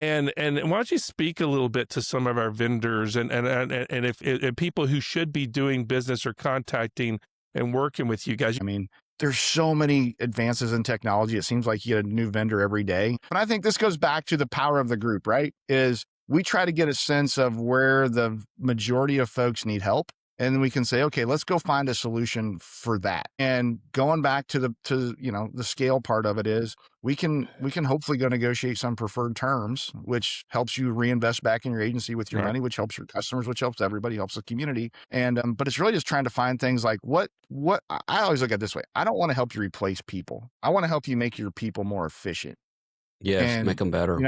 And why don't you speak a little bit to some of our vendors and if people who should be doing business or contacting and working with you guys? I mean, there's so many advances in technology. It seems like you get a new vendor every day. But I think this goes back to the power of the group, right? Is we try to get a sense of where the majority of folks need help. And we can say, okay, let's go find a solution for that. And going back to the scale part of it is we can hopefully go negotiate some preferred terms, which helps you reinvest back in your agency with your money, which helps your customers, which helps everybody, helps the community. And but it's really just trying to find things like what I always look at it this way. I don't want to help you replace people. I want to help you make your people more efficient. Yes, And make them better.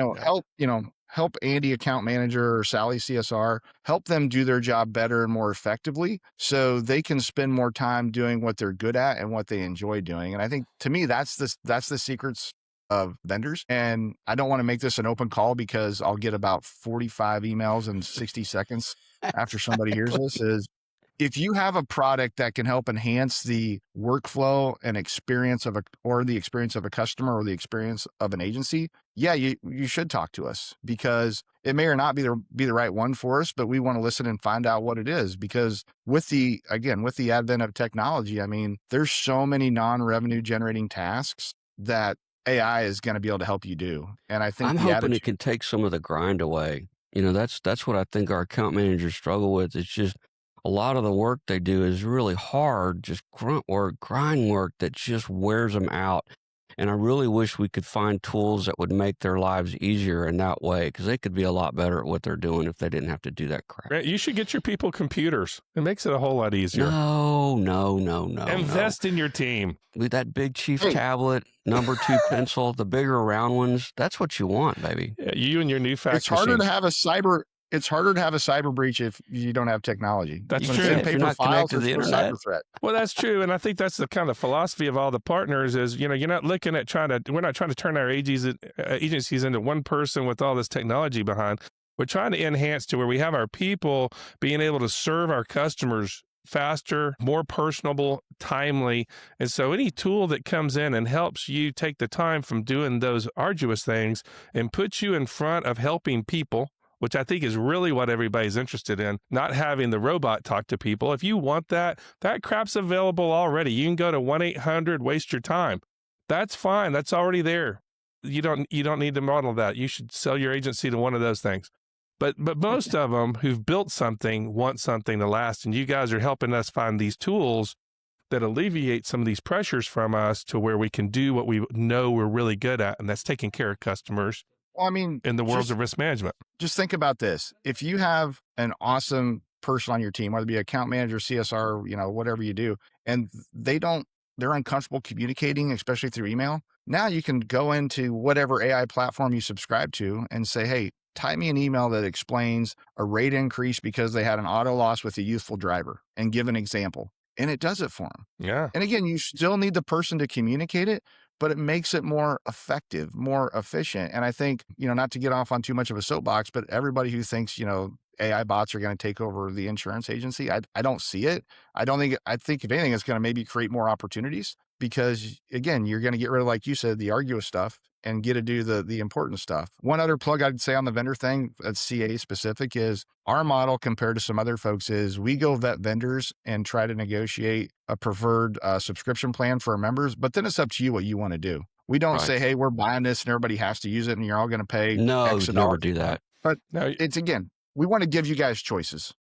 help Andy, account manager, or Sally, CSR, help them do their job better and more effectively so they can spend more time doing what they're good at and what they enjoy doing. And I think, to me, that's the secrets of vendors. And I don't want to make this an open call because I'll get about 45 emails in 60 seconds after somebody hears this. Is if you have a product that can help enhance the workflow and experience the experience of a customer or the experience of an agency, yeah, you should talk to us, because it may or not be the right one for us, but we want to listen and find out what it is. Because with the advent of technology, I mean, there's so many non-revenue generating tasks that AI is going to be able to help you do. And I think I'm hoping it can take some of the grind away. That's what I think our account managers struggle with. It's just a lot of the work they do is really hard, just grunt work, grind work that just wears them out. And I really wish we could find tools that would make their lives easier in that way, because they could be a lot better at what they're doing if they didn't have to do that crap. Brent, you should get your people computers. It makes it a whole lot easier. No. Invest in your team. With that big chief tablet, number 2 pencil, the bigger round ones, that's what you want, baby. Yeah, you and your new fax It's harder machines. to have a cyber breach if you don't have technology. That's Even true. send If you're paper not files, connected to the there's no internet. cyber threat. Well, that's true. And I think that's the kind of philosophy of all the partners is, you're not looking at we're not trying to turn our agencies into one person with all this technology behind. We're trying to enhance to where we have our people being able to serve our customers faster, more personable, timely. And so any tool that comes in and helps you take the time from doing those arduous things and puts you in front of helping people, which I think is really what everybody's interested in, not having the robot talk to people. If you want that crap's available already. You can go to 1-800-WASTE YOUR TIME. That's fine. That's already there. You don't need to model that. You should sell your agency to one of those things. But most of them who've built something want something to last, and you guys are helping us find these tools that alleviate some of these pressures from us to where we can do what we know we're really good at, and that's taking care of customers. Well, I mean, in the worlds of risk management. Just think about this. If you have an awesome person on your team, whether it be account manager, CSR, whatever you do, and they're uncomfortable communicating, especially through email. Now you can go into whatever AI platform you subscribe to and say, hey, type me an email that explains a rate increase because they had an auto loss with a youthful driver, and give an example. And it does it for them. Yeah. And again, you still need the person to communicate it, but it makes it more effective, more efficient. And I think, not to get off on too much of a soapbox, but everybody who thinks, AI bots are going to take over the insurance agency, I don't see it. I think if anything, it's going to maybe create more opportunities, because again, you're going to get rid of, like you said, the arduous stuff and get to do the important stuff. One other plug I'd say on the vendor thing that's CA specific is our model compared to some other folks is we go vet vendors and try to negotiate a preferred subscription plan for our members, but then it's up to you what you want to do. We don't say, hey, we're buying this and everybody has to use it and you're all going to pay No, X never do that. But it's, again, we want to give you guys choices.